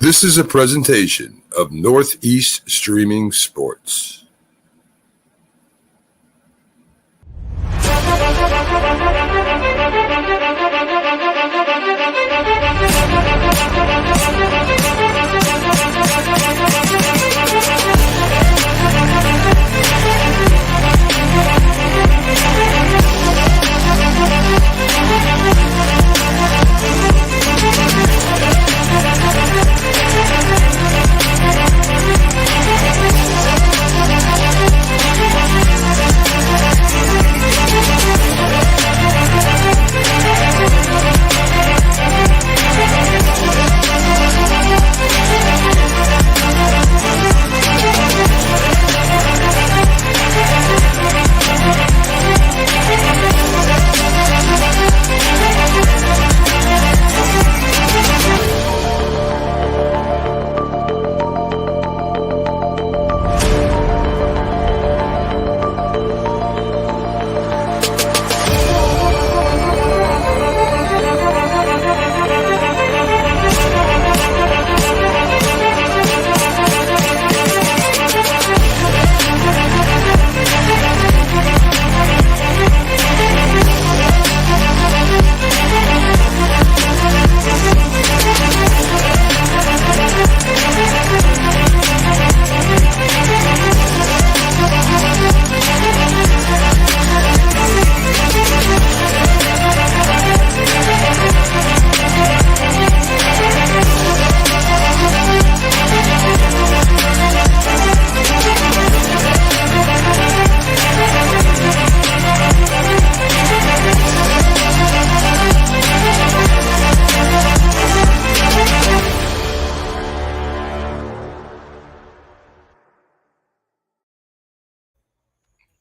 This is a presentation of Northeast Streaming Sports.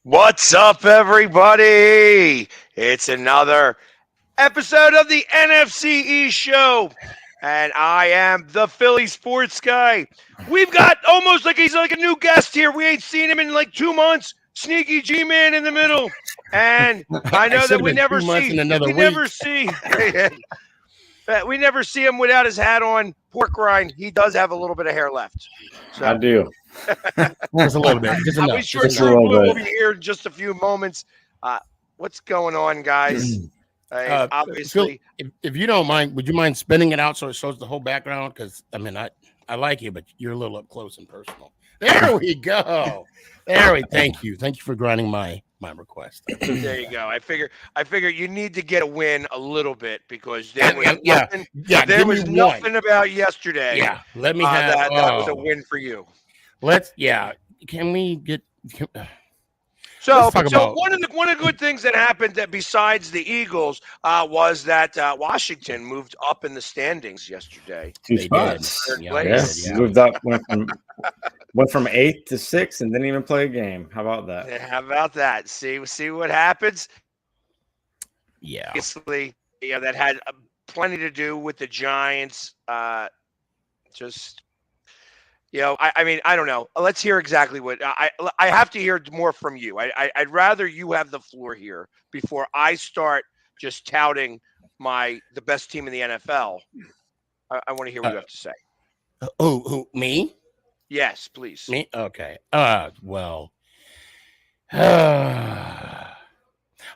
What's up, everybody? It's another episode of the NFC East Show, and I am the Philly sports guy. We've got almost like he's like a new guest here. We ain't seen him in like 2 months. Sneaky G-Man in the middle, and I know that we never see him without his hat on. Pork rind. He does have a little bit of hair left. So. I do. Just a little bit. Just enough. I'll be sure True Blue will be here in just a few moments. What's going on, guys? Obviously, Phil, if you don't mind, would you mind spinning it out so it shows the whole background? Because I mean, I like you, but you're a little up close and personal. There we go. Thank you for granting my request. There you go. I figure you need to get a win a little bit because there was nothing about yesterday. Yeah, let me have that was a win for you. Can we get? So one of the good things that happened that besides the Eagles was that Washington moved up in the standings yesterday. 2 spots. Moved up, went from 8th to 6th, and didn't even play a game. How about that? Yeah, how about that? See what happens. Yeah, obviously, that had plenty to do with the Giants. I mean, I don't know. Let's hear exactly what I have to hear more from you. I'd rather you have the floor here before I start just touting the best team in the NFL. I want to hear what you have to say. Who me? Yes, please. Me? Okay. Well.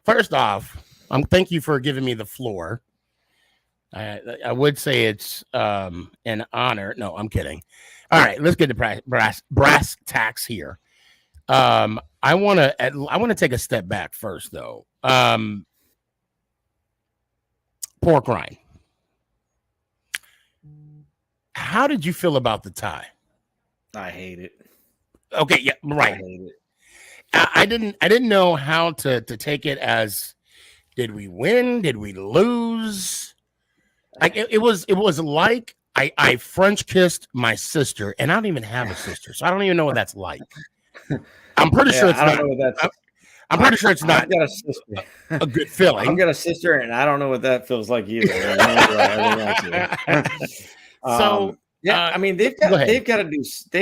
First off, thank you for giving me the floor. I would say it's an honor. No, I'm kidding. All right, let's get to brass tacks here. I want to take a step back first, though. Pork rind. How did you feel about the tie? I hate it. Okay, yeah, right. I hate it. I didn't know how to take it as. Did we win? Did we lose? Like it was like I French kissed my sister, and I don't even have a sister, so I don't even know what that's like. I'm pretty sure it's not. I'm pretty sure it's not. I've got a sister. A good feeling. I've got a sister, and I don't know what that feels like either. I mean, they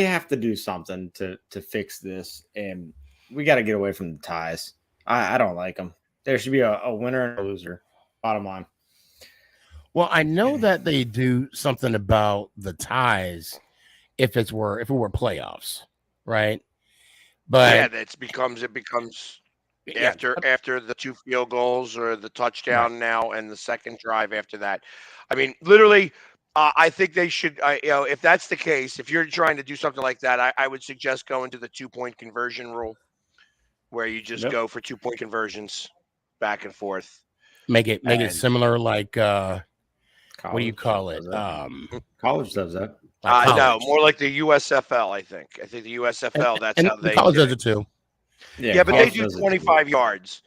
have to do something to fix this, and we got to get away from the ties. I don't like them. There should be a winner and a loser. Bottom line. Well, I know that they do something about the ties if it were playoffs, right? But it becomes after the 2 field goals or the touchdown right. now and the second drive after that. I mean, literally, I think they should. If that's the case, if you're trying to do something like that, I would suggest going to the 2-point conversion rule, where you just go for 2-point conversions back and forth. Make it similar, like what do you call it? College does that. No, more like the USFL. I think the USFL. That's how they. College does it too. Yeah, but they do 25 yards,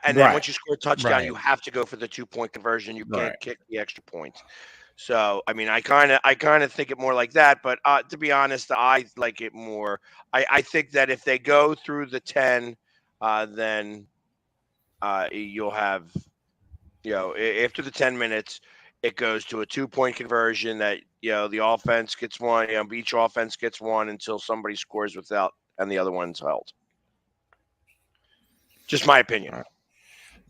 and then once you score a touchdown, you have to go for the 2-point conversion. You can't kick the extra point. So, I mean, I kind of think it more like that. But to be honest, I like it more. I think that if they go through the 10, then you'll have, after the 10 minutes, it goes to a 2-point conversion that, the offense gets one, each offense gets one until somebody scores without, and the other one's held. Just my opinion.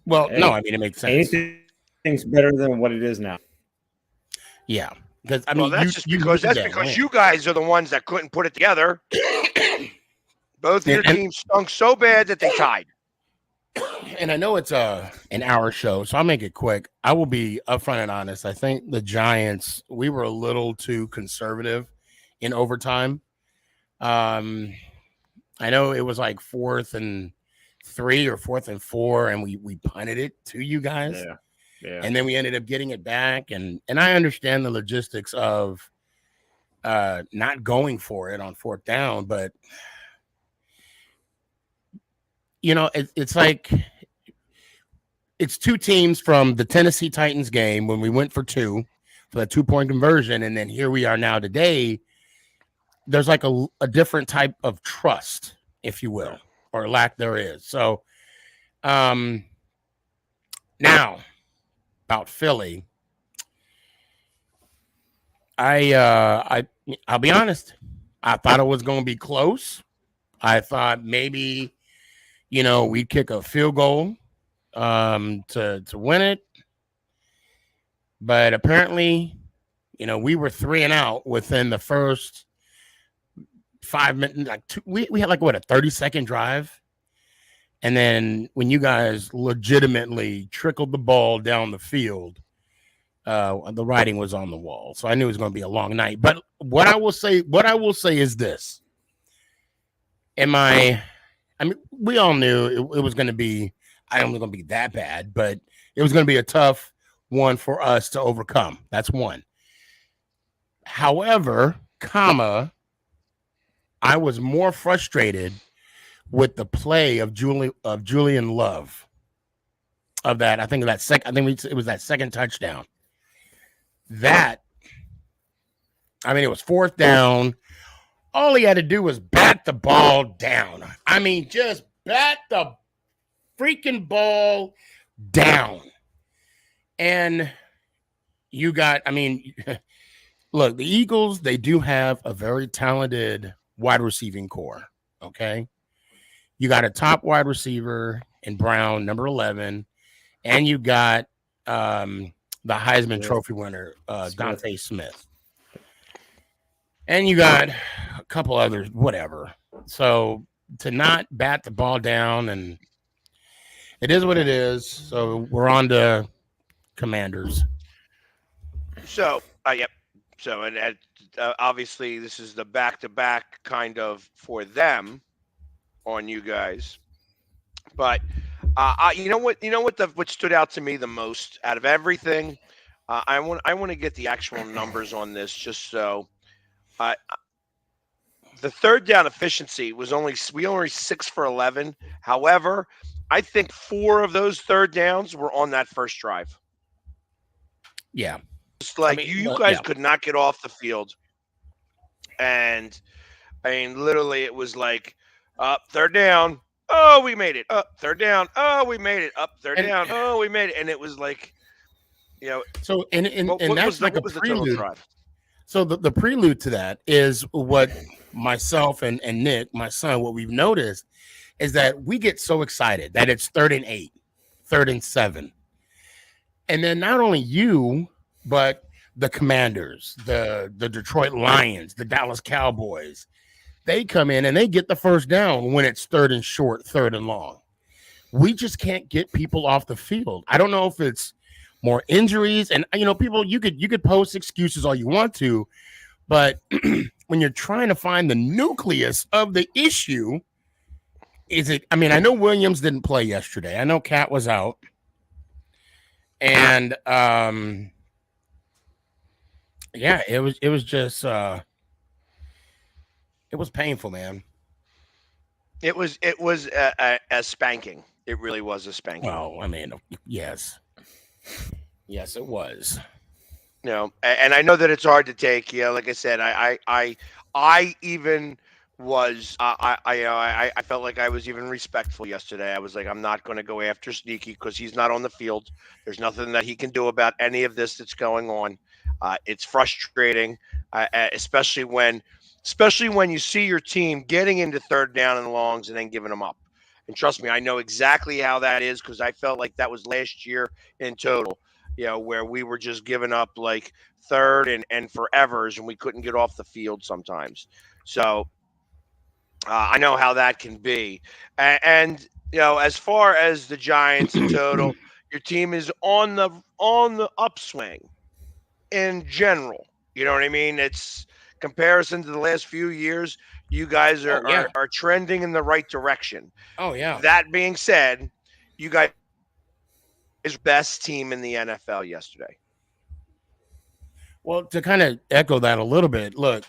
Well, no, I mean, it makes sense. Anything's better than what it is now. Yeah. Because, I mean, that's because you guys are the ones that couldn't put it together. Both of your teams stunk so bad that they tied. And I know it's an hour show, so I'll make it quick. I will be upfront and honest. I think the Giants, we were a little too conservative in overtime. I know it was like 4th and 3 or 4th and 4, and we punted it to you guys. Yeah. And then we ended up getting it back. And I understand the logistics of not going for it on 4th down, but it's like it's 2 teams from the Tennessee Titans game when we went for 2 for that 2-point conversion. And then here we are now today. There's like a different type of trust, if you will, or lack there is. So now about Philly, I'll be honest. I thought it was going to be close. I thought maybe, we'd kick a field goal to win it. But apparently, we were 3 and out within the first 5 minutes. We had a 30-second drive. And then when you guys legitimately trickled the ball down the field, the writing was on the wall. So I knew it was going to be a long night. But what I will say is this. We all knew it was going to be, I don't think it was going to be that bad, but it was going to be a tough one for us to overcome. That's one. However, I was more frustrated with the play of Julian Love of that. I think it was that second touchdown. It was 4th down. All he had to do was bat the ball down. I mean, just bat the freaking ball down. And look, the Eagles, they do have a very talented wide receiving core. Okay. You got a top wide receiver in Brown, number 11, and you got the Heisman Trophy winner, Dante Smith. And you got a couple others, whatever. So to not bat the ball down, and it is what it is. So we're on to Commanders. So, yep. So, and obviously, this is the back-to-back kind of for them on you guys. But what stood out to me the most out of everything. I want to get the actual numbers on this, just so. The 3rd down efficiency was only 6 for 11. However, I think 4 of those 3rd downs were on that first drive. Yeah. It's like you guys could not get off the field. And literally it was like, up, 3rd down. Oh, we made it. Up, 3rd down. Oh, we made it. Up, 3rd down. Oh, we made it. And it was like, So, and that's like a prelude. Drive? So the prelude to that is what myself and Nick, my son, what we've noticed is that we get so excited that it's 3rd and 8, 3rd and 7. And then not only you, but the Commanders, the Detroit Lions, the Dallas Cowboys, they come in and they get the first down when it's 3rd and short, 3rd and long. We just can't get people off the field. I don't know if it's more injuries, and people, you could post excuses all you want to, but when you're trying to find the nucleus of the issue, I know Williams didn't play yesterday. I know Cat was out, and it was just it was painful, man. It was a spanking. It really was a spanking. Oh, I mean, yes, it was. And I know that it's hard to take. Like I said, I even was I felt like I was even respectful yesterday. I was like, I'm not going to go after Sneaky because he's not on the field. There's nothing that he can do about any of this that's going on. It's frustrating, especially when you see your team getting into 3rd down and longs and then giving them up. And trust me, I know exactly how that is because I felt like that was last year in total, where we were just giving up like 3rd and forevers and we couldn't get off the field sometimes. So I know how that can be. And as far as the Giants in total, your team is on the upswing in general. You know what I mean? It's comparison to the last few years. You guys are trending in the right direction. Oh, yeah. That being said, you guys is best team in the NFL yesterday. Well, to kind of echo that a little bit, look,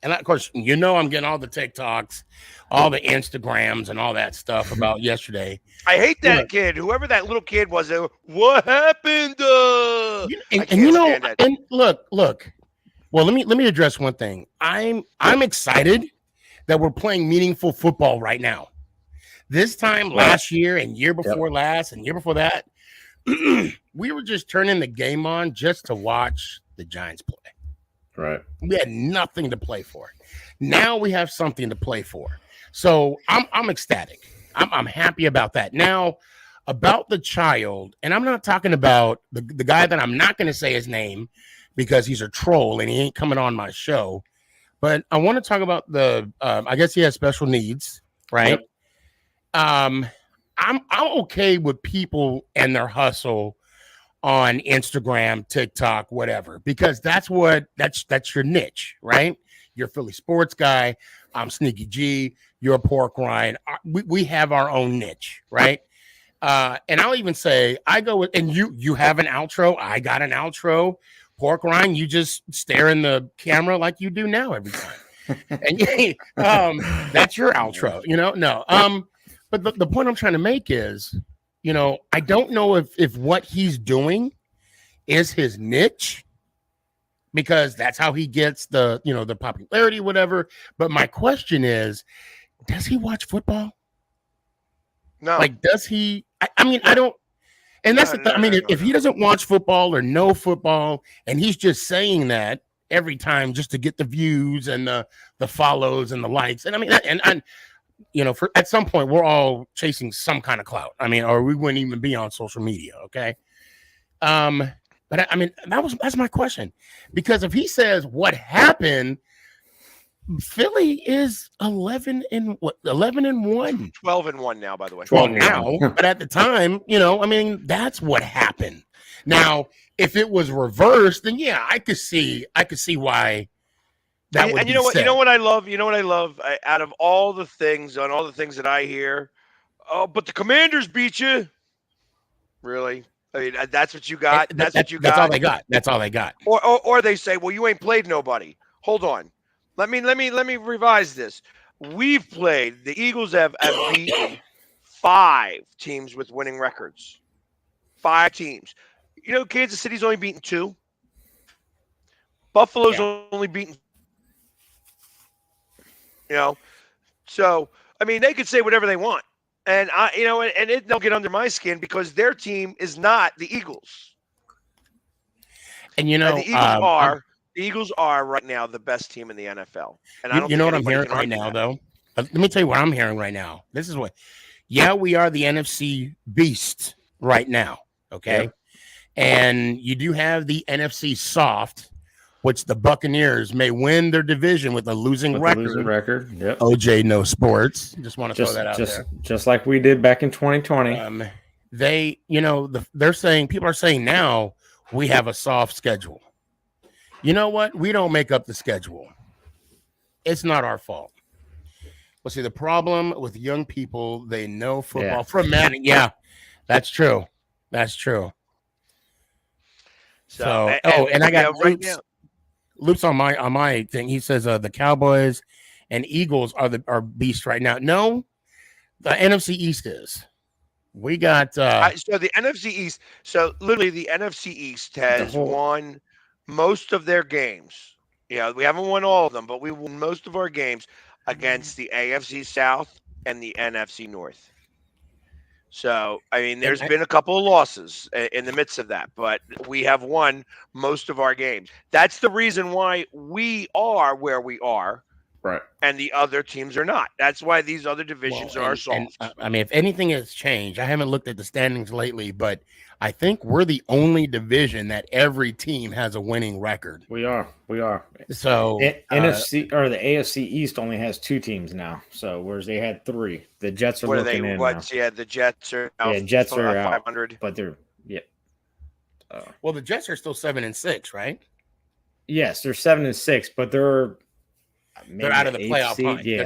and of course, I'm getting all the TikToks, all the Instagrams, and all that stuff about yesterday. I hate that kid. Whoever that little kid was, what happened? And look. Well, let me address one thing. I'm excited that we're playing meaningful football right now. This time last year and year before last and year before that, we were just turning the game on just to watch the Giants play. Right. We had nothing to play for. Now we have something to play for. So I'm ecstatic. I'm happy about that. Now, about the child, and I'm not talking about the guy that I'm not going to say his name because he's a troll and he ain't coming on my show. But I want to talk about I guess he has special needs, right? Yep. I'm okay with people and their hustle on Instagram, TikTok, whatever, because that's your niche, right? You're a Philly sports guy. I'm Sneaky G. You're a Pork Rind. We have our own niche, right? And I'll even say I go with, and you have an outro. I got an outro. Pork Rind, you just stare in the camera like you do now every time. And that's your outro, No. But the point I'm trying to make is, I don't know if what he's doing is his niche, because that's how he gets the popularity, whatever. But my question is, does he watch football? No. Like, does he? I don't. And that's if he doesn't watch football or know football, and he's just saying that every time just to get the views and the follows and the likes, and for at some point we're all chasing some kind of clout. Or we wouldn't even be on social media, okay? But that's my question, because if he says what happened, Philly is 11-1, 12-1 now, by the way. 12 now, but at the time, that's what happened. Now, if it was reversed, then yeah, I could see why that would. And you know what I love out of all the things that I hear. Oh, but the Commanders beat you. Really? That's what you got. That's all they got. That's all they got. Or they say, well, you ain't played nobody. Hold on. Let me revise this. The Eagles have beaten 5 teams with winning records. 5 teams. Kansas City's only beaten 2. Buffalo's only beaten. So they could say whatever they want, and they'll get under my skin because their team is not the Eagles. And the Eagles are right now the best team in the NFL. And I don't know what I'm hearing right now, though? Let me tell you what I'm hearing right now. This is what, we are the NFC beast right now. Okay. And you do have the NFC soft, which the Buccaneers may win their division with a losing record. Yep. OJ no sports. Just want to throw that out there. Just like we did back in 2020. They, they're saying, people are saying now we have a soft schedule. You know what? We don't make up the schedule. It's not our fault. Well, see, the problem with young people, they know football from Madden. Yeah, that's true. That's true. So and I got Loops on my thing. He says the Cowboys and Eagles are beasts right now. No, the NFC East is. We got so the NFC East. So literally, the NFC East has won most of their games. Yeah, we haven't won all of them, but we won most of our games against the AFC South and the NFC North. So, I mean, there's been a couple of losses in the midst of that, but we have won most of our games. That's the reason why we are where we are. Right. And the other teams are not. That's why these other divisions are soft. I mean, if anything has changed, I haven't looked at the standings lately, but I think we're the only division that every team has a winning record. We are. So NFC or the AFC East only has 2 teams now. So whereas they had 3, the Jets are looking in now. Yeah, the Jets are out. Yeah, Jets are out, 500. but they're well, the Jets are still 7-6, right? Yes, they're 7-6, but they're out of the playoff hunt. Yeah,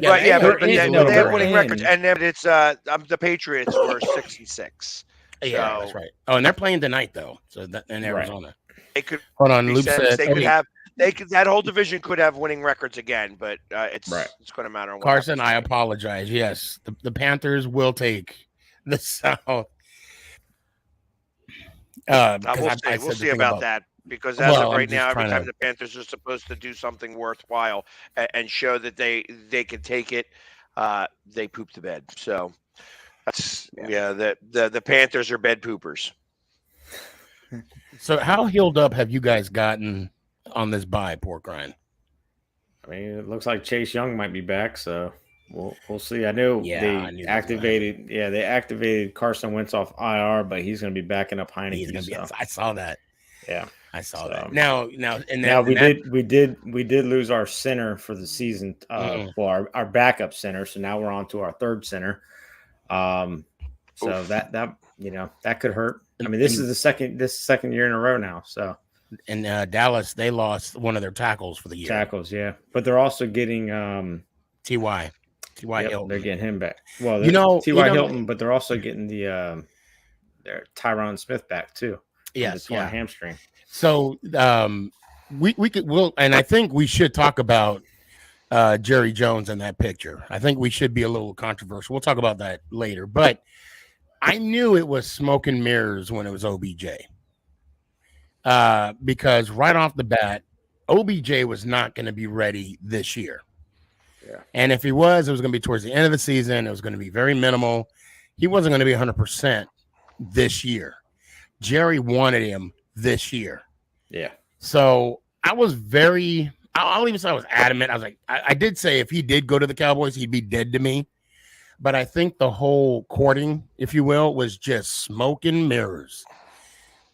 but they have winning records, and then it's the Patriots were 66. Yeah, that's right. Oh, and they're playing tonight though, so that in Arizona. They could hold on. Luke said that whole division could have winning records again, but it's going to matter. Carson, I apologize. Yes, the Panthers will take the South. We'll see about that. Because as of right now, every time the Panthers are supposed to do something worthwhile and show that they can take it, they poop the bed. So that's the Panthers are bed poopers. So how healed up have you guys gotten on this bye, Pork Rind? I mean, it looks like Chase Young might be back, so we'll see. I know they activated Carson Wentz off IR, but he's going to be backing up Heineke. I saw that. Yeah, I saw that. Now we did lose our center for the season. Our backup center. So now we're on to our third center. So that could hurt. I mean, this is the second year in a row now. So in Dallas, they lost one of their tackles for the year. Tackles, yeah, but they're also getting T.Y. Hilton. They're getting him back. Well, T.Y. Hilton, but they're also getting their Tyron Smith back too. Yes, hamstring. So and I think we should talk about Jerry Jones in that picture. I think we should be a little controversial. We'll talk about that later. But I knew it was smoke and mirrors when it was OBJ. Because right off the bat, OBJ was not going to be ready this year. Yeah. And if he was, it was going to be towards the end of the season. It was going to be very minimal. He wasn't going to be 100% this year. Jerry wanted him this year. Yeah. So I was I'll even say I was adamant. I was like, I did say if he did go to the Cowboys, he'd be dead to me. But I think the whole courting, if you will, was just smoke and mirrors.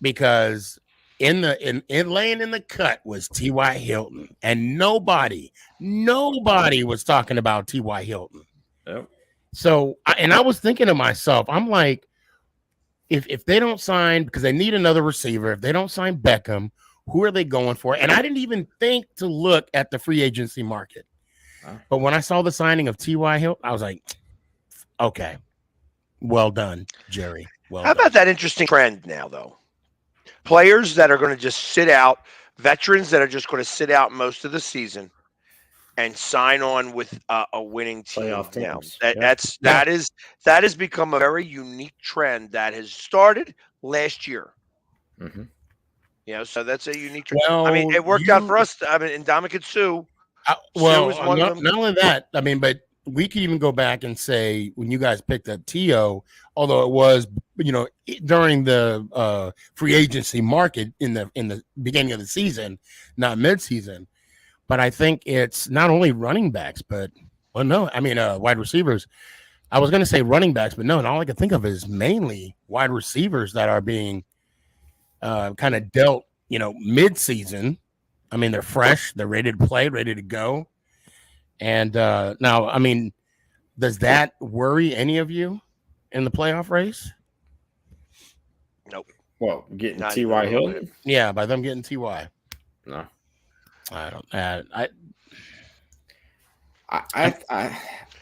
Because in laying in the cut was T.Y. Hilton. And nobody was talking about T.Y. Hilton. Yep. So, I was thinking to myself, I'm like, if they don't sign, because they need another receiver, if they don't sign Beckham, who are they going for? And I didn't even think to look at the free agency market. But when I saw the signing of T.Y. Hilton, I was like, okay, well done, Jerry. How about that interesting trend now, though? Players that are going to just sit out, veterans that are just going to sit out most of the season and sign on with a winning team. Now that has become a very unique trend that has started last year. Mm-hmm. So that's a unique trend. Well, I mean, it worked out for us. I mean, in Ndamukong Suh. Well, Sue is one of them. Not only that, I mean, but we could even go back and say when you guys picked up T.O., although it was, during the free agency market in the beginning of the season, not mid-season. But I think it's not only running backs, but wide receivers. I was going to say running backs, but no, all I can think of is mainly wide receivers that are being kind of dealt, mid-season. I mean, they're fresh, they're ready to play, ready to go. And now, I mean, does that worry any of you in the playoff race? Nope. Well, getting Not T.Y. even a little Hilton? Yeah, by them getting Ty. No. I don't. I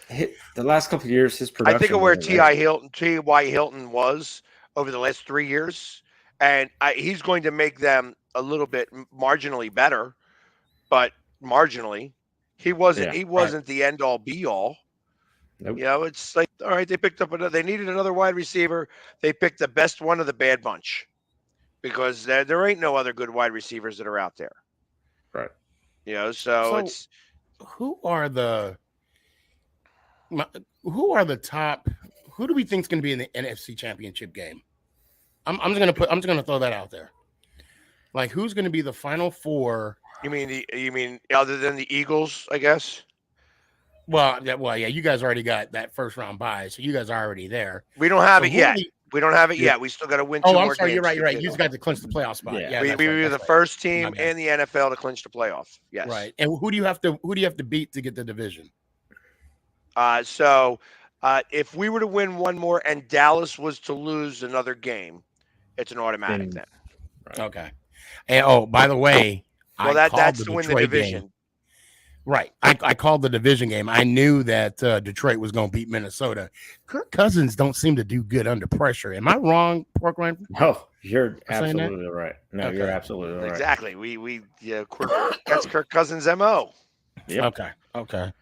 hit the last couple of years. His production. I think of where wasn't there. T.Y. Hilton was over the last 3 years, and he's going to make them a little bit marginally better, but marginally. He wasn't the end all be all. Nope. It's like, all right, they picked up they needed another wide receiver. They picked the best one of the bad bunch because there ain't no other good wide receivers that are out there. Right. So it's who are the top? Who do we think is going to be in the NFC Championship game? I'm just going to throw that out there. Like, who's going to be the final four? You mean other than the Eagles, I guess? Well, yeah. You guys already got that first round bye, so you guys are already there. We don't have it yet. We don't have it yet. We still got to win. Oh, two I'm more sorry. games You're right. You just got to clinch the playoff spot. Yeah, we were the first team in the NFL to clinch the playoff. Yes. Right. And who do you have to beat to get the division? So if we were to win one more and Dallas was to lose another game, it's an automatic then. Right. Okay. And by the way, that's to win the division. Game. Right. I called the division game. I knew that Detroit was going to beat Minnesota. Kirk Cousins don't seem to do good under pressure. Am I wrong, Pork Rind? No, you're absolutely right. No, okay. You're absolutely right. Exactly. That's Kirk Cousins' MO. Yep. Okay.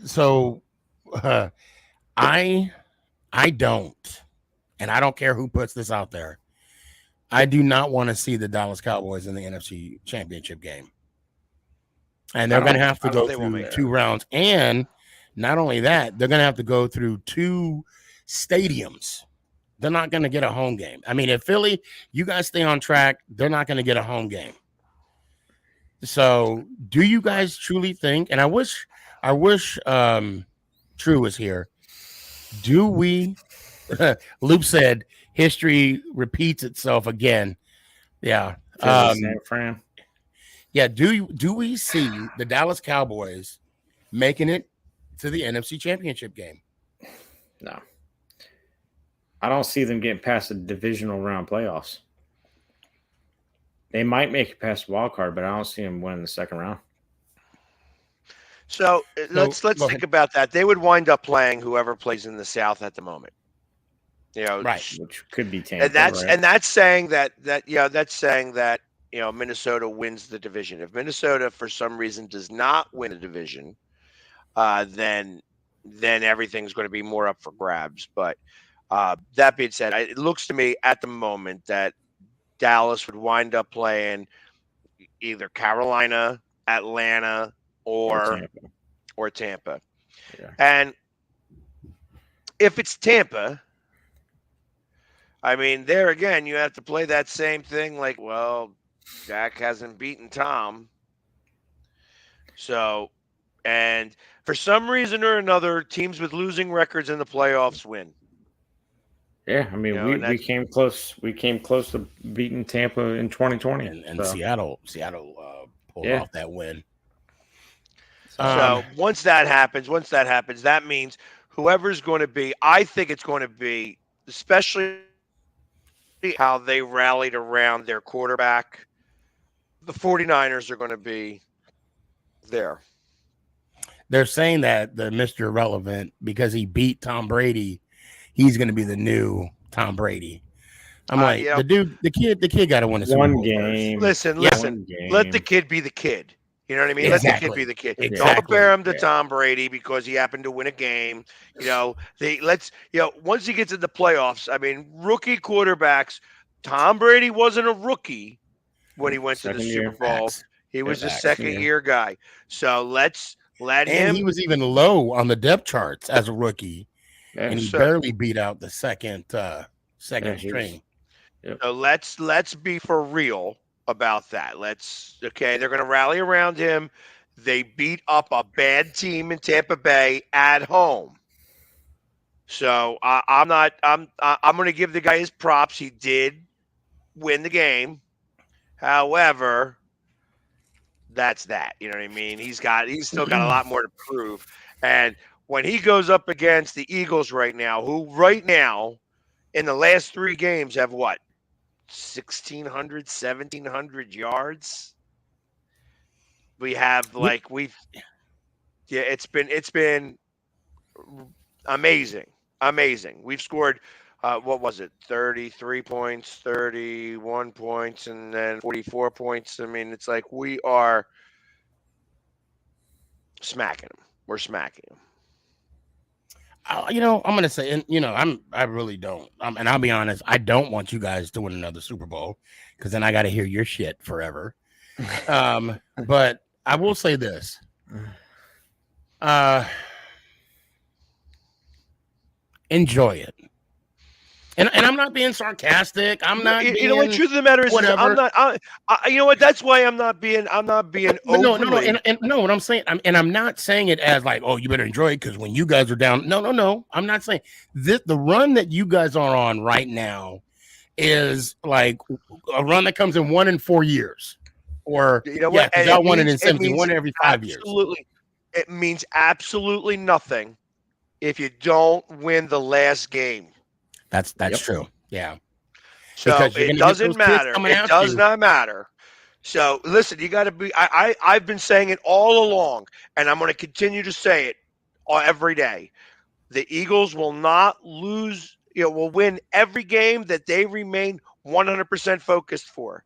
So I don't, and I don't care who puts this out there. I do not want to see the Dallas Cowboys in the NFC Championship game. And they're going to have to go through 2 rounds. And not only that, they're going to have to go through 2 stadiums. They're not going to get a home game. I mean, if Philly, you guys stay on track, they're not going to get a home game. So do you guys truly think, and I wish True was here. Do we, Loop said, history repeats itself again. Yeah. Yeah. Do we see the Dallas Cowboys making it to the NFC Championship game? No. I don't see them getting past the divisional round playoffs. They might make it past the wild card, but I don't see them winning the second round. So let's think about that. They would wind up playing whoever plays in the South at the moment. Right, which could be Tampa. And that's saying that Minnesota wins the division. If Minnesota for some reason does not win a division, then everything's going to be more up for grabs. But that being said, it looks to me at the moment that Dallas would wind up playing either Carolina, Atlanta, or Tampa. Yeah. And if it's Tampa, I mean, there again, you have to play that same thing like, well, Dak hasn't beaten Tom. So, and for some reason or another, teams with losing records in the playoffs win. Yeah, I mean, we came close. We came close to beating Tampa in 2020, and Seattle pulled off that win. So once that happens, that means whoever's going to be, I think it's going to be, especially how they rallied around their quarterback, the 49ers are going to be there. They're saying that the Mr. Irrelevant, because he beat Tom Brady, he's going to be the new Tom Brady. I'm like, the kid got to win a Super Bowl game. Listen, let the kid be the kid. You know what I mean? Exactly. Let the kid be the kid. Exactly. Don't compare him to Tom Brady because he happened to win a game. Once he gets in the playoffs, I mean, rookie quarterbacks, Tom Brady wasn't a rookie when he went to the Super Bowl. He was a second-year guy. So let him. He was even low on the depth charts as a rookie, and he barely beat out the second string. So let's be for real about that. They're going to rally around him. They beat up a bad team in Tampa Bay at home. So I'm going to give the guy his props. He did win the game. However, that's that. You know what I mean? He's still got a lot more to prove. And when he goes up against the Eagles right now, who right now in the last 3 games have what? 1,600, 1,700 yards. We have it's been amazing. We've scored what was it? 33 points, 31 points, and then 44 points. I mean, it's like we are smacking them. We're smacking them. I'm going to say, and I really don't. And I'll be honest, I don't want you guys to win another Super Bowl because then I got to hear your shit forever. But I will say this. Enjoy it. And I'm not being sarcastic. I'm not. You know what? Truth of the matter is, whatever. I'm not. You know what? That's why I'm not being. No. And no. What I'm saying, I'm not saying it as like, oh, you better enjoy it because when you guys are down. No. I'm not saying this. The run that you guys are on right now is like a run that comes in 1 in 4 years, or what? Y'all won it in 70, 1 every 5 years. Absolutely, it means absolutely nothing if you don't win the last game. That's true. Yeah. So it doesn't matter. It does not matter. So listen, you got to be. I've been saying it all along, and I'm going to continue to say it every day. The Eagles will not lose. Will win every game that they remain 100% focused for.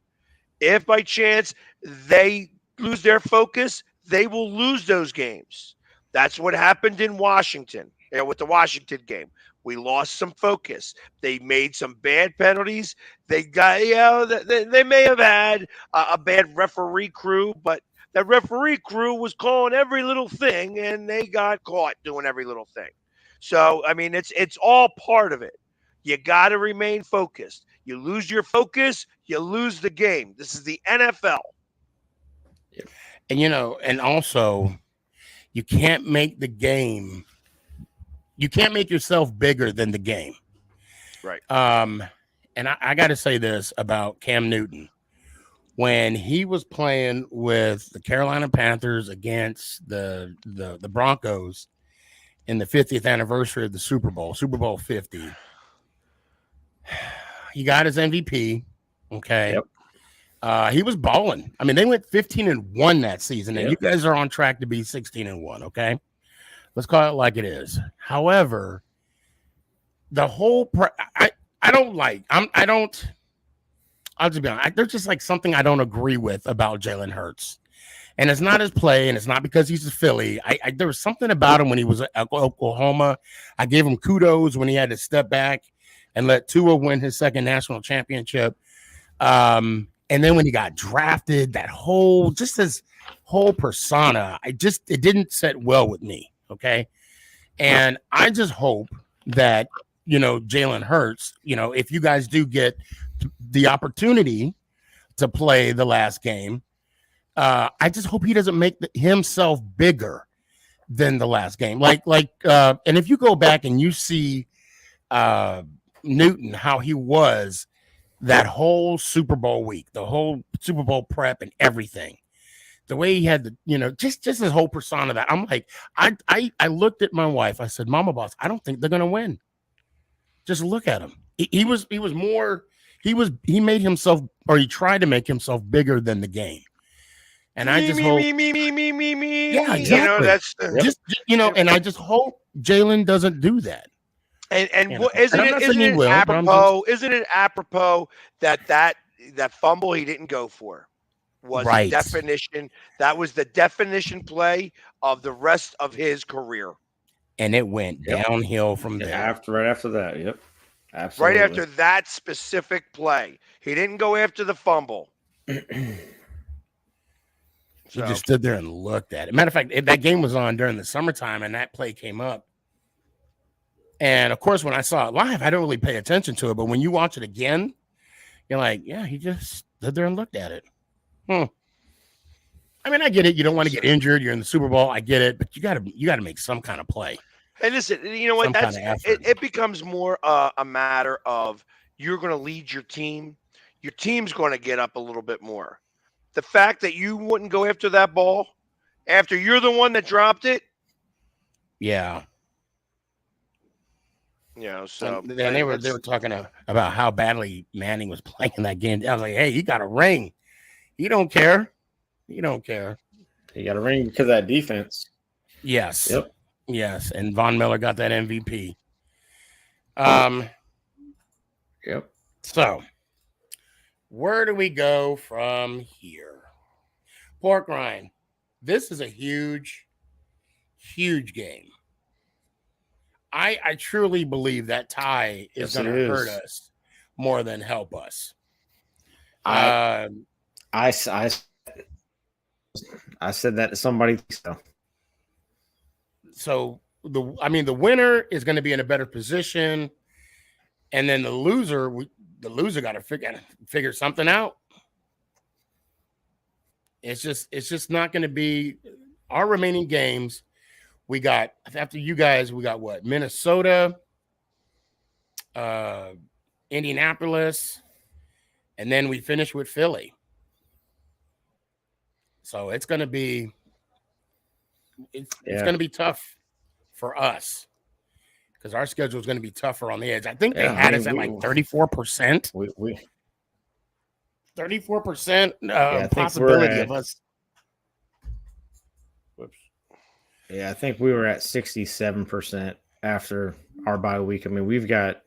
If by chance they lose their focus, they will lose those games. That's what happened in Washington. With the Washington game. We lost some focus. They made some bad penalties. They got, they may have had a bad referee crew, but that referee crew was calling every little thing, and they got caught doing every little thing. So, I mean, it's all part of it. You got to remain focused. You lose your focus, you lose the game. This is the NFL. And, and also, you can't make the game. You can't make yourself bigger than the game. Right. And I got to say this about Cam Newton. When he was playing with the Carolina Panthers against the Broncos in the 50th anniversary of the Super Bowl 50, he got his MVP. Okay. Yep. He was balling. I mean, they went 15-1 that season, and you guys are on track to be 16-1. Okay. Let's call it like it is. However, the whole I'll just be honest. There's just like something I don't agree with about Jalen Hurts. And it's not his play, and it's not because he's a Philly. There was something about him when he was at Oklahoma. I gave him kudos when he had to step back and let Tua win his second national championship. And then when he got drafted, his whole persona, it didn't set well with me. Okay. And I just hope that, Jalen Hurts, if you guys do get the opportunity to play the last game, I just hope he doesn't make himself bigger than the last game. And if you go back and you see Newton, how he was that whole Super Bowl week, the whole Super Bowl prep and everything, the way he had just his whole persona, that I'm like, I looked at my wife. I said, Mama Boss, I don't think they're going to win. Just look at him. He made himself, or he tried to make himself bigger than the game. And I just hope. Me. Yeah, exactly. And I just hope Jalen doesn't do that. And isn't it apropos? Isn't it apropos that fumble he didn't go for was the definition? That was the definition play of the rest of his career. And it went downhill from there. Right after that, yep. Absolutely. Right after that specific play. He didn't go after the fumble. He just stood there and looked at it. Matter of fact, that game was on during the summertime, and that play came up. And, of course, when I saw it live, I don't really pay attention to it. But when you watch it again, you're like, yeah, he just stood there and looked at it. I mean, I get it. You don't want to get injured. You're in the Super Bowl. I get it. But you got to make some kind of play. And listen, you know what? It becomes more a matter of you're going to lead your team. your team's going to get up a little bit more. The fact that you wouldn't go after that ball after you're the one that dropped it, Yeah. So and they were talking about how badly Manning was playing that game. I was like, hey, he got a ring. He don't care. He don't care. He got a ring because of that defense. Yes. Yep. Yes. And Von Miller got that MVP. Yep. So where do we go from here? Pork rind. This is a huge, huge game. I truly believe that tie is going to hurt us more than help us. I said that to somebody. So the winner is going to be in a better position, and then the loser got to figure something out. It's just not going to be our remaining games. We got, after you guys, we got what? Minnesota, Indianapolis, and then we finish with Philly. So it's going to be going to be tough for us because our schedule is going to be tougher on the edge. I think they had us at like 34%. 34% possibility of us. Whoops. Yeah, I think we were at 67% after our bye week. I mean, we've got,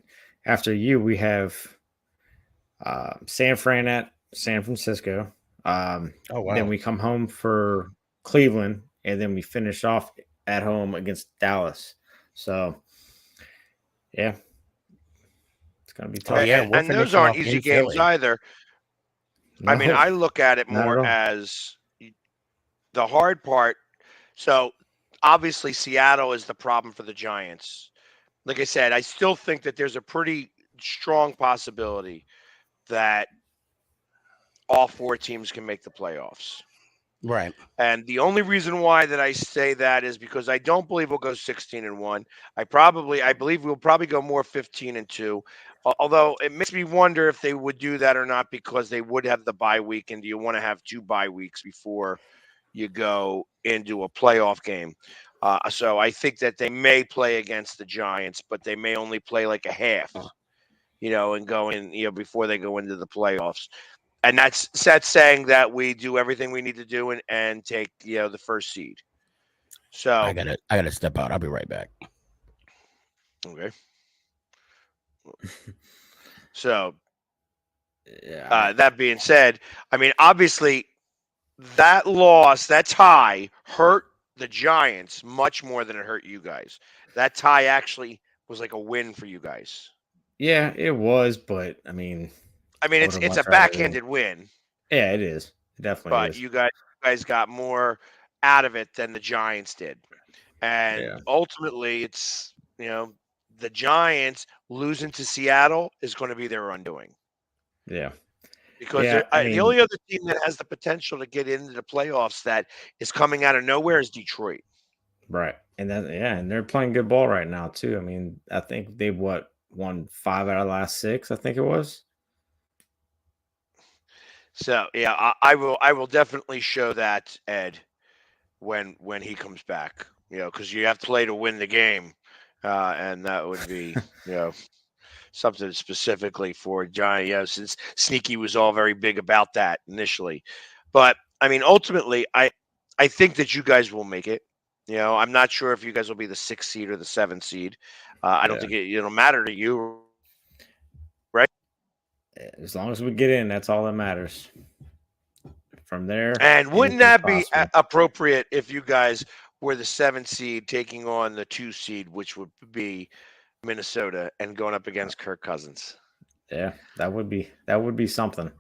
after you, we have San Fran at San Francisco. Oh, wow. Then we come home for Cleveland, and then we finish off at home against Dallas. So, yeah, it's going to be tough. Oh, yeah, and those aren't easy games either. No. I mean, I look at it more as the hard part. So, obviously, Seattle is the problem for the Giants. Like I said, I still think that there's a pretty strong possibility that all four teams can make the playoffs. Right. And the only reason why that I say that is because I don't believe we'll go 16-1. I believe we'll probably go more 15-2. Although it makes me wonder if they would do that or not, because they would have the bye week, and do you want to have 2 bye weeks before you go into a playoff game? So I think that they may play against the Giants, but they may only play like a half, and go in, before they go into the playoffs. And that's saying that we do everything we need to do and take, the first seed. So I gotta step out. I'll be right back. Okay. So, that being said, I mean, obviously, that loss, that tie, hurt the Giants much more than it hurt you guys. That tie actually was like a win for you guys. Yeah, it was, but I mean, it's a backhanded win. Yeah, it is. It definitely is. But you guys got more out of it than the Giants did. And ultimately, it's, the Giants losing to Seattle is going to be their undoing. Yeah. Because the only other team that has the potential to get into the playoffs that is coming out of nowhere is Detroit. Right. And and they're playing good ball right now, too. I mean, I think they won 5 out of the last 6, I think it was. So I will definitely show that, Ed, when he comes back. Because you have to play to win the game, and that would be something specifically for Giant. Since Sneaky was all very big about that initially, but I mean, ultimately, I think that you guys will make it. I'm not sure if you guys will be the 6th seed or the 7th seed. I don't think it'll matter to you. Right. As long as we get in, that's all that matters. From there. And wouldn't that be appropriate if you guys were the 7th seed taking on the 2 seed, which would be Minnesota, and going up against Kirk Cousins? Yeah, that would be something.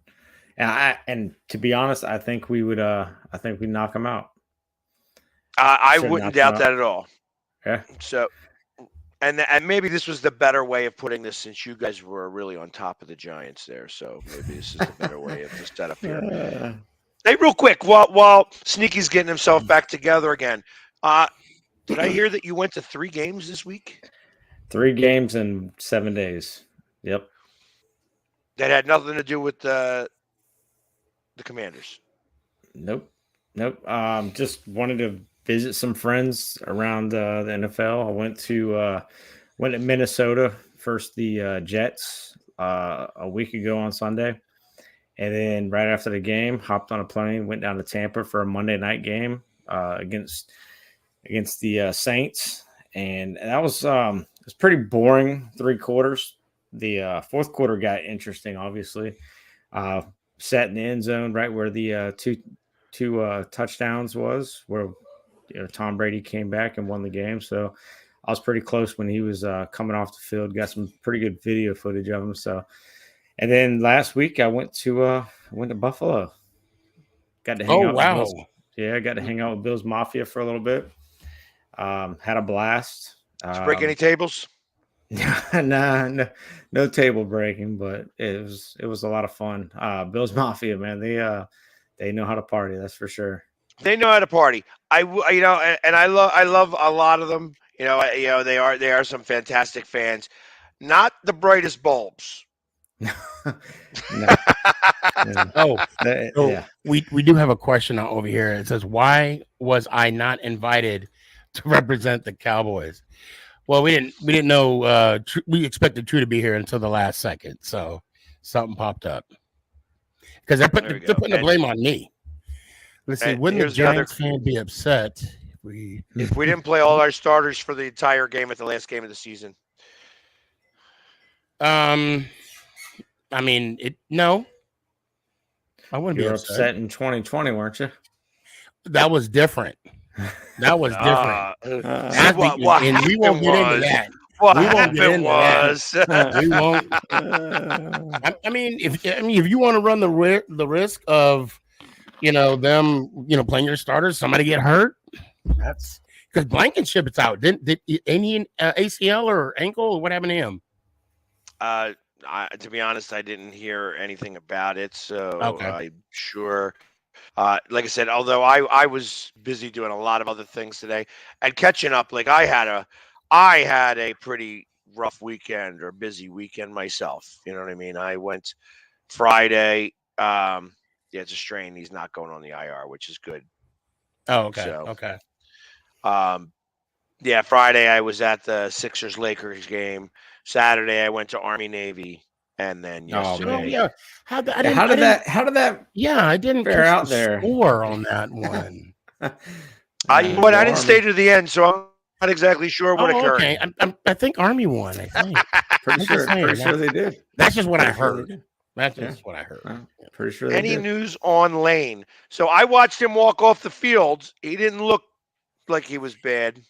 And to be honest, I think we would. I think we'd knock them out. I wouldn't doubt that at all. Yeah. So. And maybe this was the better way of putting this, since you guys were really on top of the Giants there. So maybe this is the better way of the setup here. Hey, real quick, while Sneaky's getting himself back together again, did I hear that you went to 3 games this week? 3 games in 7 days. Yep. That had nothing to do with the Commanders. Nope. Just wanted to visit some friends around the NFL. I went to Minnesota first, the Jets a week ago on Sunday, and then right after the game, hopped on a plane, went down to Tampa for a Monday night game against the Saints, and that was it was pretty boring 3 quarters. The fourth quarter got interesting, obviously. Sat in the end zone right where the two touchdowns was, where Tom Brady came back and won the game. So I was pretty close when he was coming off the field. Got some pretty good video footage of him. So, and then last week I went to Buffalo. Got to hang out. Wow! With Bills. Yeah, I got to hang out with Bills Mafia for a little bit. Had a blast. Did you break any tables? Nah, no table breaking, but it was a lot of fun. Bills Mafia, man, they know how to party, that's for sure. They know how to party. I love a lot of them. They are some fantastic fans. Not the brightest bulbs. No. Yeah. We do have a question over here. It says, why was I not invited to represent the Cowboys? Well, we didn't know. We expected True to be here until the last second, so something popped up because they're putting the blame on me. Let's see. Wouldn't the Giants fan be upset if we didn't play all our starters for the entire game at the last game of the season? No, I wouldn't be upset in 2020, weren't you? That was different. That was different. And we won't get into that. What happened was we won't. If you want to run the risk of, them, playing your starters, somebody get hurt. That's because Blankenship is out. Did any ACL or ankle? Or what happened to him? To be honest, I didn't hear anything about it. So okay. I'm sure. Like I said, although I was busy doing a lot of other things today and catching up, like I had a pretty rough weekend or busy weekend myself. You know what I mean? I went Friday. It's a strain. He's not going on the IR, which is good. Oh, okay. So, okay. Friday I was at the Sixers-Lakers game. Saturday I went to Army-Navy. And then yesterday, how did that? Yeah, I didn't fare out there. Score on that one. I didn't stay to the end, so I'm not exactly sure what occurred. Okay, I think Army won. I think. pretty sure they did. That's just what I heard. That's just what I heard. Pretty sure. Any news on Lane? So I watched him walk off the field. He didn't look like he was bad.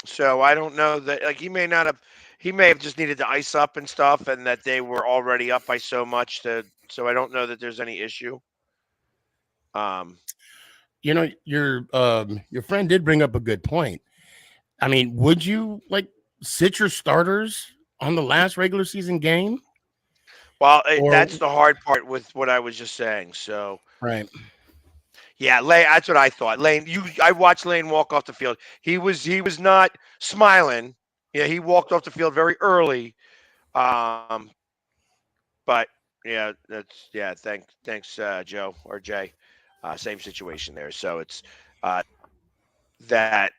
So I don't know that. Like he may not have. He may have just needed to ice up and stuff, and that they were already up by so much. So I don't know that there's any issue. Your friend did bring up a good point. I mean, would you sit your starters on the last regular season game? Well, that's the hard part with what I was just saying. So right. Yeah, Lane. That's what I thought. Lane, I watched Lane walk off the field. He was not smiling. Yeah, he walked off the field very early. But yeah, thanks, Joe or Jay. Same situation there. So it's that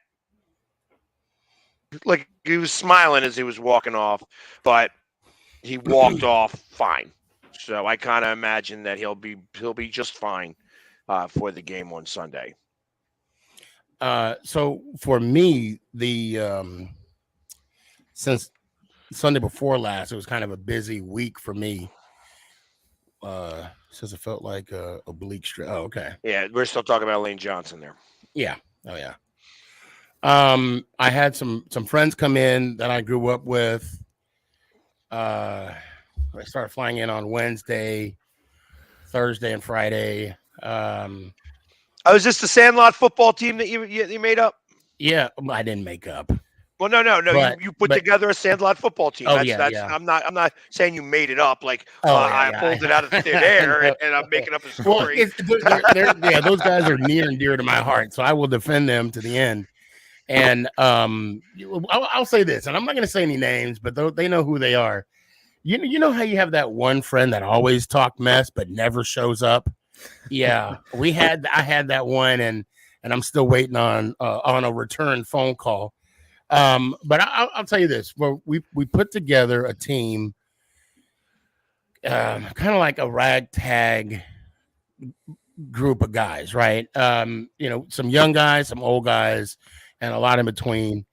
like he was smiling as he was walking off, but he walked off fine. So I kind of imagine that he'll be just fine for the game on Sunday. So for me, since Sunday before last, it was kind of a busy week for me. Since it felt like a bleak stretch. Oh, okay. Yeah, we're still talking about Lane Johnson there. Yeah. Oh, yeah. I had some friends come in that I grew up with. I started flying in on Wednesday, Thursday, and Friday. Is this the Sandlot football team that you made up? Yeah, I didn't make up. Well, no. You put together a Sandlot footbot team. Yeah. I'm not saying you made it up. Like I pulled it out of thin air and I'm making up a story. Those guys are near and dear to my heart, so I will defend them to the end. And I'll say this, and I'm not going to say any names, but they know who they are. You know how you have that one friend that always talk mess but never shows up? Yeah, I had that one, and I'm still waiting on a return phone call. But I'll tell you this: we put together a team, kind of like a ragtag group of guys, right? Some young guys, some old guys, and a lot in between.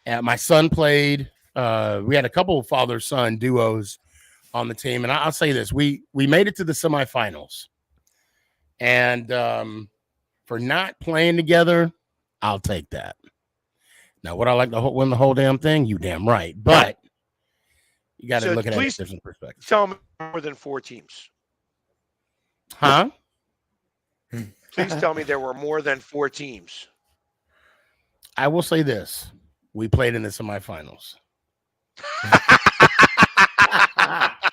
My son played. We had a couple of father-son duos on the team, and I'll say this: we made it to the semifinals, and for not playing together, I'll take that. Now, would I like to win the whole damn thing? You damn right, but you got to look at it in a different perspective. Tell me more than 4 teams, huh? Please tell me there were more than 4 teams. I will say this: we played in the semifinals.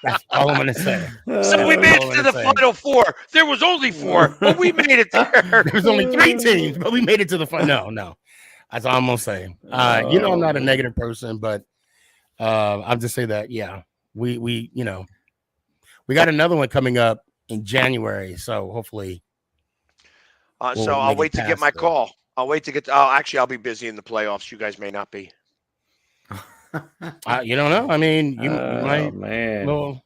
That's all I'm going to say. So we made it to the final 4. There was only 4, but we made it there. There's only 3 teams, but we made it to the final. No. That's all I'm going to say. I'm not a negative person, but I'll just say that, yeah, we got another one coming up in January. So hopefully. So I'll wait to get my call. I'll wait to get I'll be busy in the playoffs. You guys may not be. You don't know. I mean, you might. Man. Well,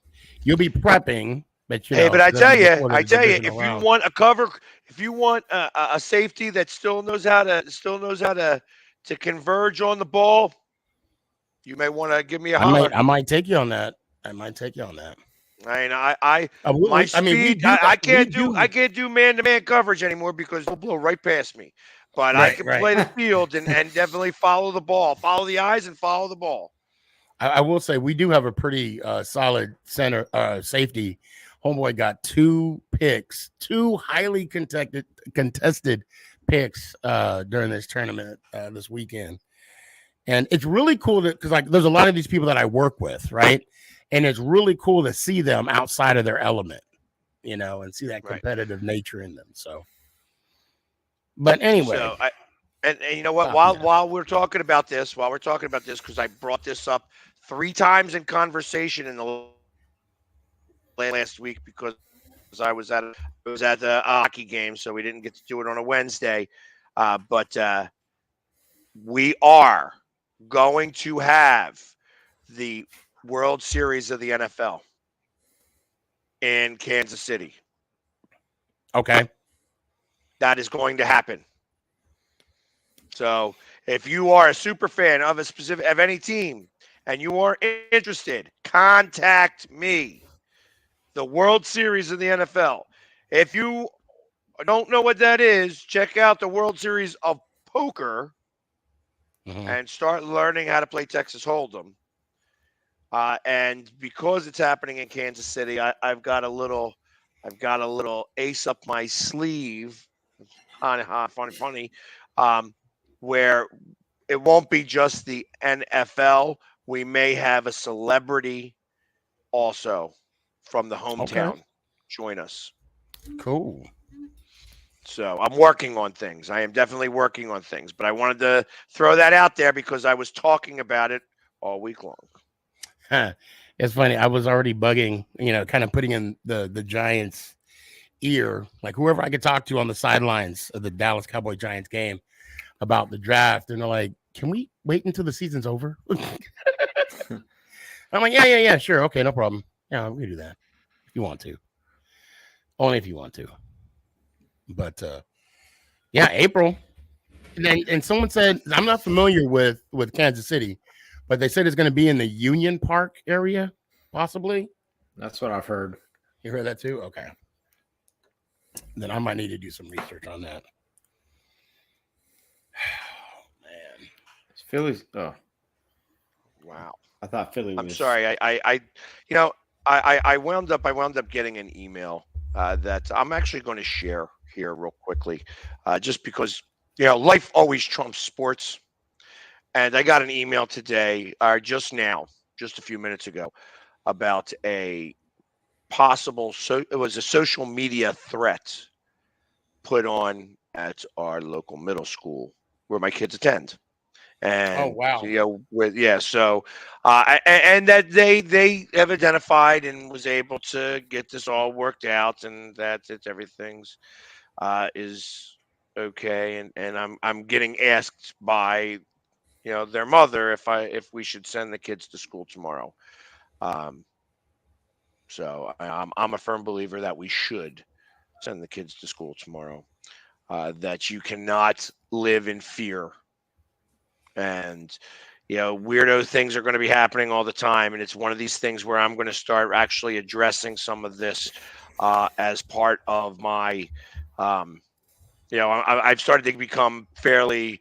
you'll be prepping, but but I tell you, if you want a cover, if you want a safety that still knows how to converge on the ball, you may want to give me a holler. I might take you on that. My speed. I can't do man-to-man coverage anymore because they'll blow right past me. But I can play the field and definitely follow the ball, follow the eyes, and follow the ball. I will say we do have a pretty solid center safety. Homeboy got 2 picks, 2 highly contested picks during this tournament this weekend, and it's really cool because there's a lot of these people that I work with, right? And it's really cool to see them outside of their element, and see that competitive nature in them. So. But anyway, and you know what? While we're talking about this, because I brought this up 3 times in conversation in the last week because I was at the hockey game, so we didn't get to do it on a Wednesday. But we are going to have the World Series of the NFL in Kansas City. Okay. That is going to happen. So if you are a super fan of any team and you are interested, contact me. The World Series of the NFL. If you don't know what that is, check out the World Series of Poker and start learning how to play Texas Hold'em. And because it's happening in Kansas City, I've got a little ace up my sleeve. Funny, where it won't be just the NFL. We may have a celebrity also from the hometown join us. Cool. So I'm working on things. I am definitely working on things, but I wanted to throw that out there because I was talking about it all week long. It's funny. I was already bugging, kind of putting in the Giants' ear, like whoever I could talk to on the sidelines of the Dallas Cowboy Giants game about the draft. And they're like, can we wait until the season's over? I'm like, yeah, sure. Okay, no problem. Yeah, we can do that if you want to. Only if you want to. But April. And someone said, I'm not familiar with Kansas City, but they said it's going to be in the Union Park area, possibly. That's what I've heard. You heard that too? Okay. Then I might need to do some research on that. Oh, man. Philly's. Oh, wow. I thought Philly was. I'm sorry. I wound up getting an email that I'm actually going to share here real quickly, just because life always trumps sports. And I got an email today, or just a few minutes ago, about a possible it was a social media threat put on at our local middle school where my kids attend. And wow. so and that they have identified and was able to get this all worked out, and that everything's is okay, and I'm getting asked by their mother if we should send the kids to school tomorrow. So I'm a firm believer that we should send the kids to school tomorrow. That you cannot live in fear, and weirdo things are going to be happening all the time, and it's one of these things where I'm going to start actually addressing some of this as part of my I've started to become fairly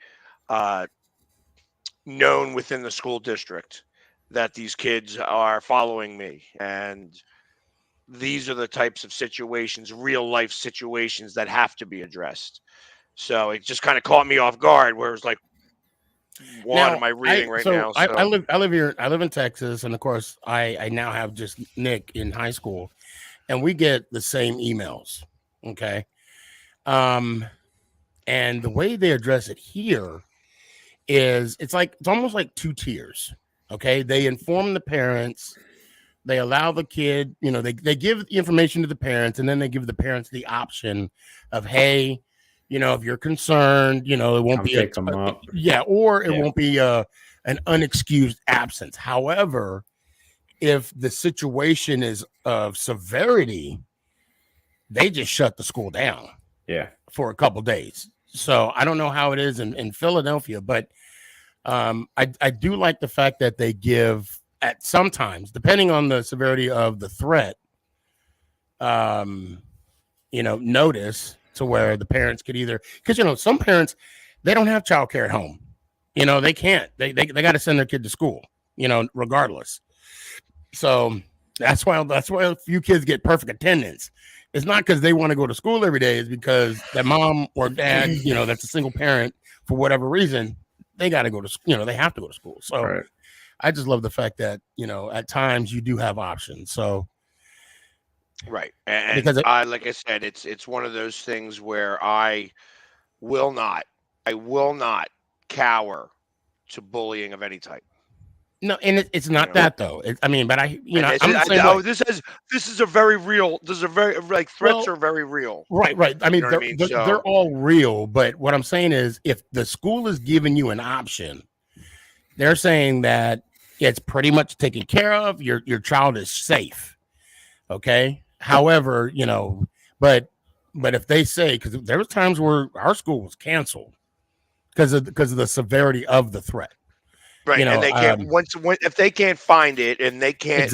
known within the school district that these kids are following me, and these are the types of situations, real life situations, that have to be addressed. So it just kind of caught me off guard, where it's like, what am I reading right now? So I live here. I live in Texas, and of course, I now have just Nick in high school, and we get the same emails. Okay, and the way they address it here is it's almost like two tiers. Okay, they inform the parents, they allow the kid, they give the information to the parents, and then they give the parents the option of, hey, if you're concerned, it won't be pick them up. Or it won't be an unexcused absence. However, if the situation is of severity, they just shut the school down for a couple days. So I don't know how it is in Philadelphia, but I do like the fact that they give, at sometimes, depending on the severity of the threat, notice, to where the parents could either, because some parents, they don't have childcare at home. They can't. They got to send their kid to school, regardless. So that's why a few kids get perfect attendance. It's not because they want to go to school every day. It's because their mom or dad, that's a single parent, for whatever reason, they got to go to, they have to go to school. So Right. I just love the fact that, at times you do have options. So. Right. And because like I said, it's one of those things where I will not cower to bullying of any type. No, and it's not that though. But I'm the same way. This is a very real. This is a very threats are very real. Right. I mean, they're all real. But what I'm saying is, if the school is giving you an option, they're saying that it's pretty much taken care of. Your child is safe. Okay. However, but if they say, because there was times where our school was canceled because of the severity of the threat. Right, and they can't if they can't find it, and they can't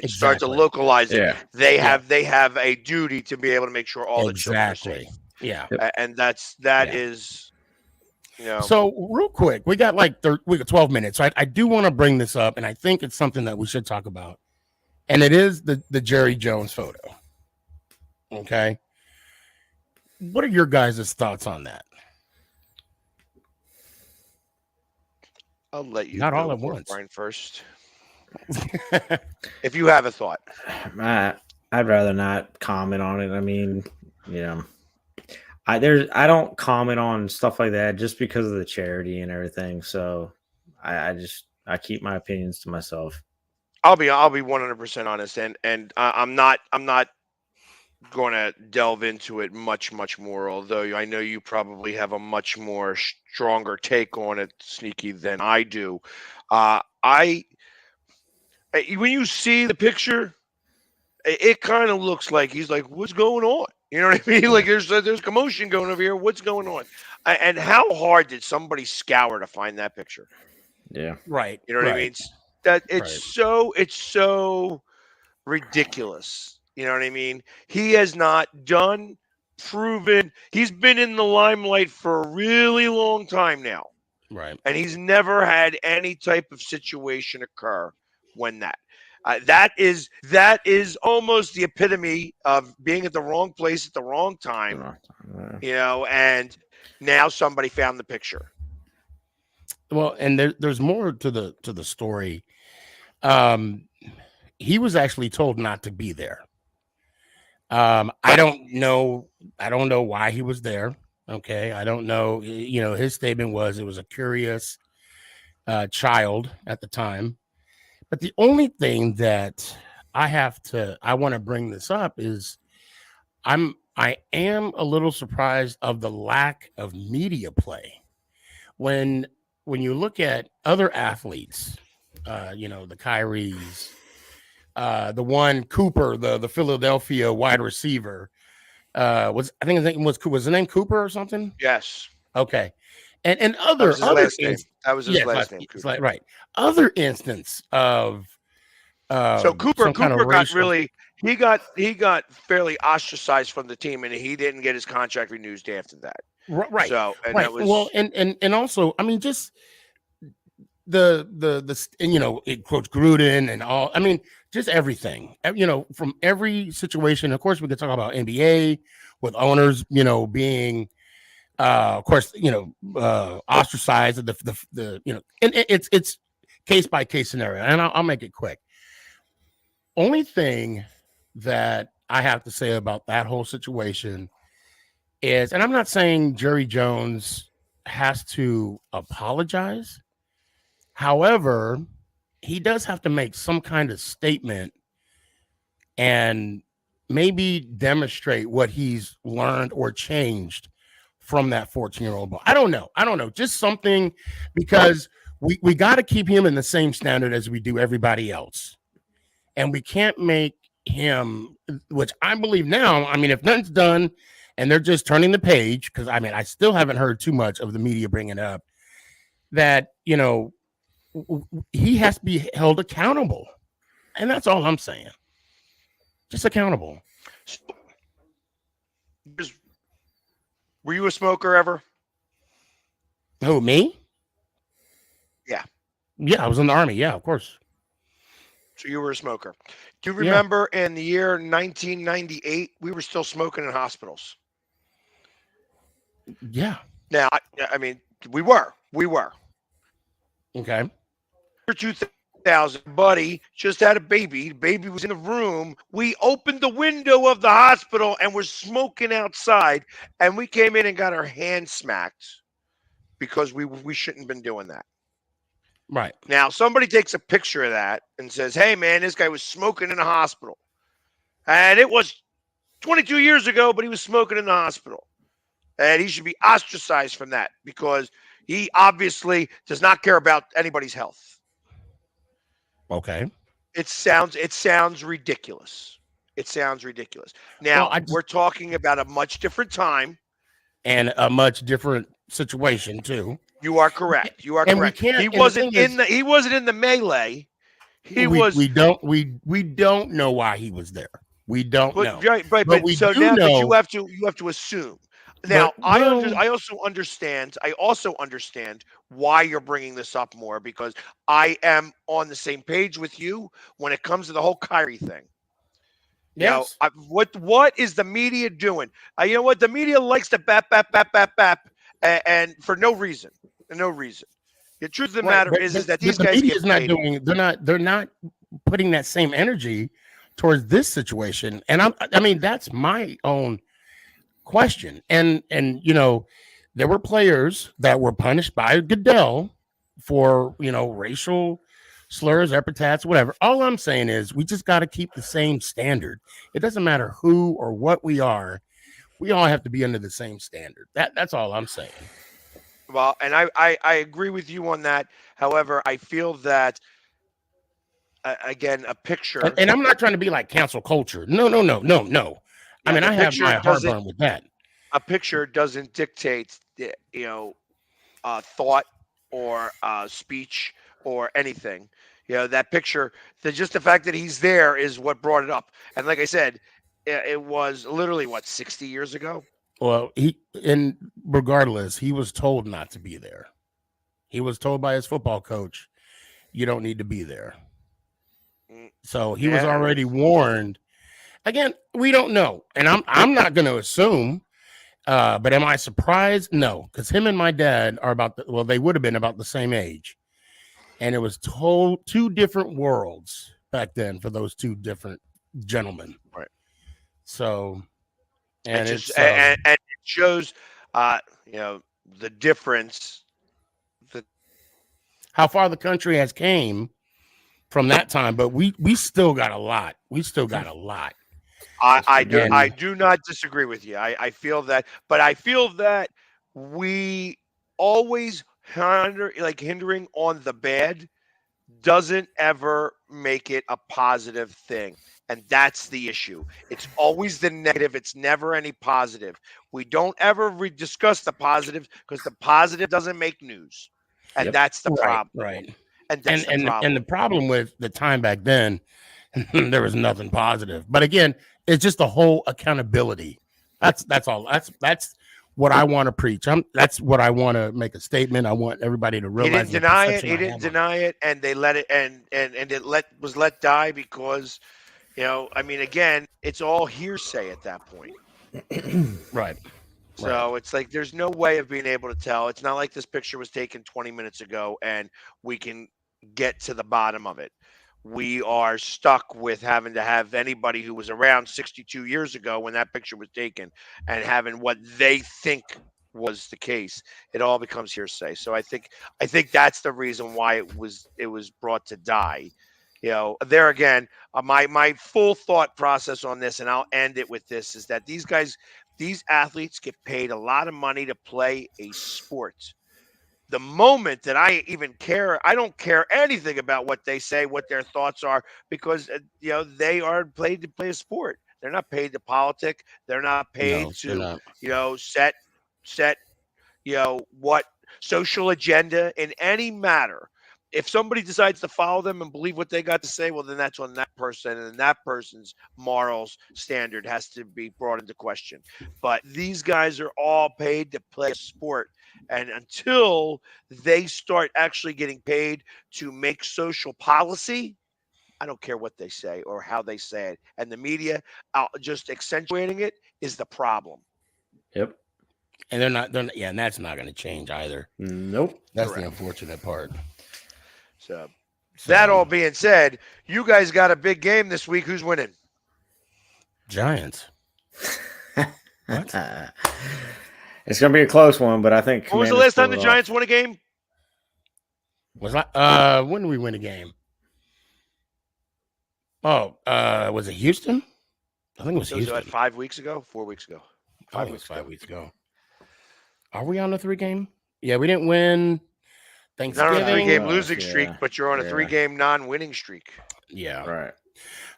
start to localize it. They have a duty to be able to make sure all the children are safe. Yeah, and that is. So real quick, we got 12 minutes. So I do want to bring this up, and I think it's something that we should talk about. And it is the Jerry Jones photo. Okay. What are your guys' thoughts on that? I'll let you not all at once, Brian, first. If you have a thought. I'd rather not comment on it. I mean, I don't comment on stuff like that just because of the charity and everything. So I keep my opinions to myself. I'll be 100% honest, and I'm not going to delve into it much more. Although I know you probably have a much more stronger take on it, Sneaky, than I do. When you see the picture, it kind of looks like he's like, "What's going on?" You know what I mean? Like there's commotion going over here. What's going on? And how hard did somebody scour to find that picture? Yeah, right. You know what I mean? It's so ridiculous. You know what I mean? He has not proven. He's been in the limelight for a really long time now. Right. And he's never had any type of situation occur when that is almost the epitome of being at the wrong place at the wrong time. And now somebody found the picture. Well, and there's more to the story. He was actually told not to be there. I don't know why he was there. Okay. I don't know. His statement was, it was a curious child at the time. But the only thing that I want to bring this up is I am a little surprised of the lack of media play when you look at other athletes, the Kyries, the one Cooper, the Philadelphia wide receiver, I think his name was his name Cooper or something? Yes. Okay. And That other was his last name. That was his last name. it's like right. Other instance of So Cooper some kind of got racial, really he got fairly ostracized from the team, and he didn't get his contract renewed after that. right. So and Right. that was Well, and also, I mean, just the Coach Gruden and all. I mean, just everything. From every situation. Of course, we could talk about NBA with owners, being, of course, ostracized. And it's case by case scenario. And I'll make it quick. Only thing that I have to say about that whole situation is, and I'm not saying Jerry Jones has to apologize. However, he does have to make some kind of statement and maybe demonstrate what he's learned or changed from that 14-year-old boy. I don't know. Just something, because we got to keep him in the same standard as we do everybody else. And we can't make him, which I believe now, I mean, if nothing's done and they're just turning the page, because I mean, I still haven't heard too much of the media bringing up that, he has to be held accountable. And that's all I'm saying. Just accountable. Were you a smoker ever? Who, me? Yeah. Yeah, I was in the Army. Yeah, of course. So you were a smoker. Do you remember in the year 1998, we were still smoking in hospitals? Yeah. Now, I mean, we were. Okay. 2000, buddy just had a baby. The baby was in the room. We opened the window of the hospital and were smoking outside. And we came in and got our hands smacked because we shouldn't have been doing that. Right. Now, somebody takes a picture of that and says, hey, man, this guy was smoking in a hospital. And it was 22 years ago, but he was smoking in the hospital. And he should be ostracized from that because he obviously does not care about anybody's health. Okay. It sounds ridiculous. Now, we're talking about a much different time. And a much different situation, too. You are correct. He wasn't in the melee. We don't know why he was there. We don't know. Right, but we so do now know, you have to assume. Now, I also understand why you're bringing this up more, because I am on the same page with you when it comes to the whole Kyrie thing. Yes. What is the media doing? You know what? The media likes to bap, and for no reason. The truth of the matter is that these guys get paid. They're not putting that same energy towards this situation. And I mean, that's my own question. And there were players that were punished by Goodell for, racial slurs, epithets, whatever. All I'm saying is we just got to keep the same standard. It doesn't matter who or what we are. We all have to be under the same standard. That's all I'm saying. Well, and I agree with you on that. However, I feel that, again, a picture. And I'm not trying to be like cancel culture. No. Yeah, I mean, I have my heartburn with that. A picture doesn't dictate, thought or speech or anything. That picture, just the fact that he's there is what brought it up. And like I said, it was literally 60 years ago. Well, regardless, he was told not to be there. He was told by his football coach, you don't need to be there. So he was already warned. Again, we don't know. And I'm not going to assume, but am I surprised? No, because him and my dad are they would have been about the same age. And it was two different worlds back then for those two different gentlemen. Right. So, and it shows, the difference. how far the country has came from that time, but we still got a lot. We still got a lot. I do not disagree with you. I feel that, but I feel that we always hindering on the bad doesn't ever make it a positive thing. And that's the issue. It's always the negative. It's never any positive. We don't ever discuss the positives because the positive doesn't make news. And that's the problem. Right. And that's the problem. And the problem with the time back then, there was nothing positive. But again, it's just the whole accountability. That's all. That's what I want to preach. That's what I want to make a statement. I want everybody to realize. He didn't deny it, and they let it, and it was let die because, I mean, again, it's all hearsay at that point. Right. So it's like there's no way of being able to tell. It's not like this picture was taken 20 minutes ago and we can get to the bottom of it. We are stuck with having to have anybody who was around 62 years ago when that picture was taken and having what they think was the case. It all becomes hearsay. So I think that's the reason why it was brought to die. There again, my full thought process on this, and I'll end it with this, is that these athletes get paid a lot of money to play a sport. The moment that I even care, I don't care anything about what they say, what their thoughts are, because they are paid to play a sport. They're not paid to politic. They're not paid to set what social agenda in any matter. If somebody decides to follow them and believe what they got to say, well, then that's on that person, and that person's morals standard has to be brought into question. But these guys are all paid to play a sport. And until they start actually getting paid to make social policy, I don't care what they say or how they say it. And the media just accentuating it is the problem. Yep. And they're not, and that's not going to change either. Nope. That's the unfortunate part. So that all being said, you guys got a big game this week. Who's winning? Giants. What? It's going to be a close one, but I think. When was the last time the Giants won a game? When did we win a game? Oh, was it Houston? I think it was Houston. Was it 5 weeks ago? 4 weeks ago? 5 weeks ago. Are we on a 3-game? Yeah, we didn't win Thanksgiving. Not on a 3-game losing streak, but you're on a 3-game non-winning streak. Yeah. Right.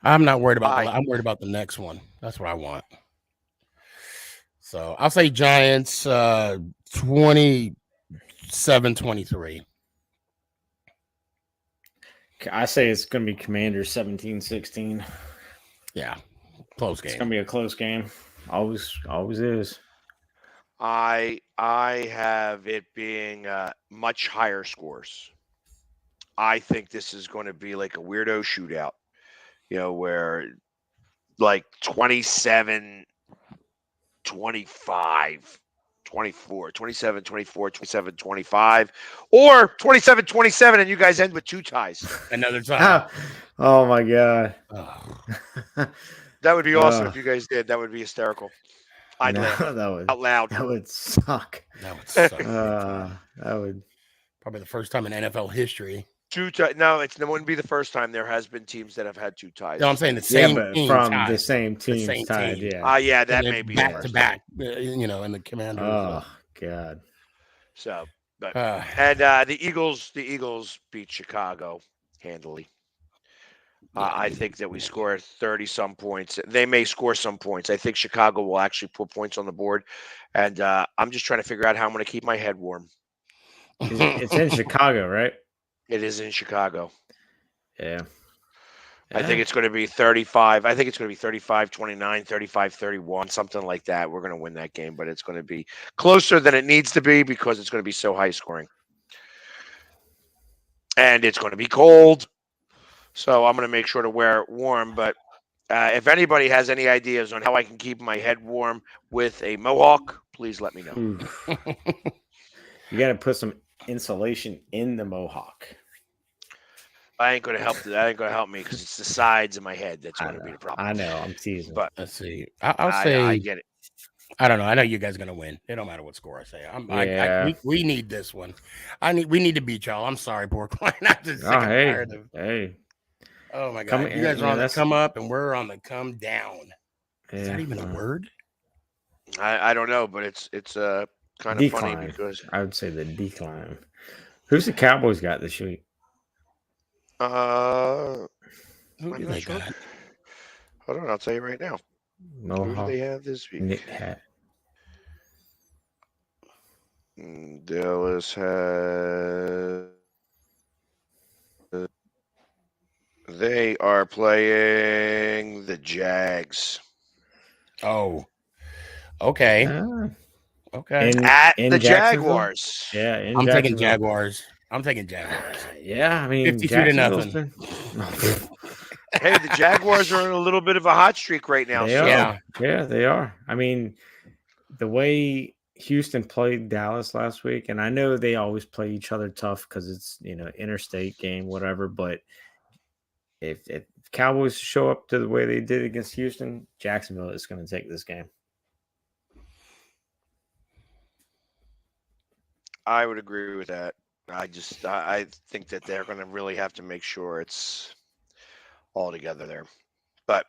I'm not worried about I'm worried about the next one. That's what I want. So I'll say Giants 27-23. I say it's going to be Commanders 17-16. Yeah. Close game. It's going to be a close game. Always is. I have it being much higher scores. I think this is going to be like a weirdo shootout, where like 27, 25, 24, 27, 24, 27, 25, or 27, 27, and you guys end with 2 ties. Another tie. Oh my God. Oh. That would be awesome if you guys did. That would be hysterical. I'd laugh out loud. That would suck. That would suck. That would probably the first time in NFL history. 2 ties. No, it wouldn't be the first time. There has been teams that have had 2 ties. No, I'm saying the same team from tied. the same team tied. Team. Yeah. Yeah, that may be back to back. In the Commanders. Oh God. So, but and the Eagles beat Chicago handily. I think that we score 30-some points. They may score some points. I think Chicago will actually put points on the board. And I'm just trying to figure out how I'm going to keep my head warm. It's in Chicago, right? It is in Chicago. Yeah. I think it's going to be 35. I think it's going to be 35-29, 35-31, something like that. We're going to win that game, but it's going to be closer than it needs to be because it's going to be so high scoring. And it's going to be cold. So I'm going to make sure to wear it warm. But if anybody has any ideas on how I can keep my head warm with a mohawk, please let me know. You got to put some insulation in the mohawk. I ain't going to help. That ain't going to help me because it's the sides of my head that's going to be the problem. I know. I'm teasing. But let's see. I'll say. I get it. I don't know. I know you guys are gonna win. It don't matter what score I say. We need this one. We need to beat y'all. I'm sorry, Porkline. I'm just sick and tired of. Hey. Oh my god, you guys are on the come up and we're on the come down. Is that even a word? I don't know, but it's kind of funny because I would say the decline. Who's the Cowboys got this week? Who do they got? Hold on, I'll tell you right now. Who do they have this week? Nick Hat. Dallas has. They are playing the Jags. Oh, okay. Okay. At the Jaguars. Yeah, I'm taking Jaguars. Yeah, I mean 52-0. Hey, the Jaguars are on a little bit of a hot streak right now. Yeah, they are. I mean, the way Houston played Dallas last week, and I know they always play each other tough because it's interstate game, whatever. But if Cowboys show up to the way they did against Houston, Jacksonville is going to take this game. I would agree with that. I think that they're going to really have to make sure it's all together there. But,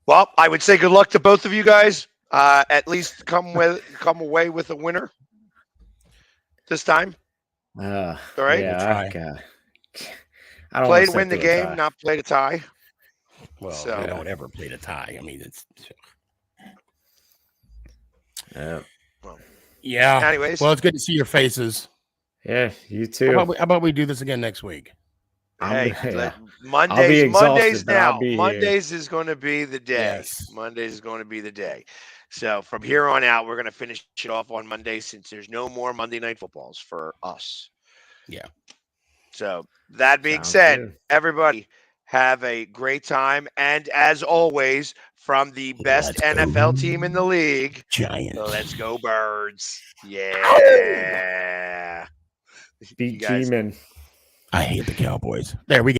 well, I would say good luck to both of you guys. At least come away with a winner this time. All right. Yeah, I don't play to win the game, not play to tie. Well, I don't ever play to tie. I mean, it's. Yeah. Anyways. Well, it's good to see your faces. Yeah, you too. How about we do this again next week? Hey, Mondays now. Mondays is going to be the day. Yes. Mondays is going to be the day. So from here on out, we're going to finish it off on Monday since there's no more Monday night footballs for us. Yeah. So that being said, everybody have a great time. And as always, from the best NFL team in the league, Giants. Let's go Birds. Yeah. Beat G-Man. I hate the Cowboys. There we go.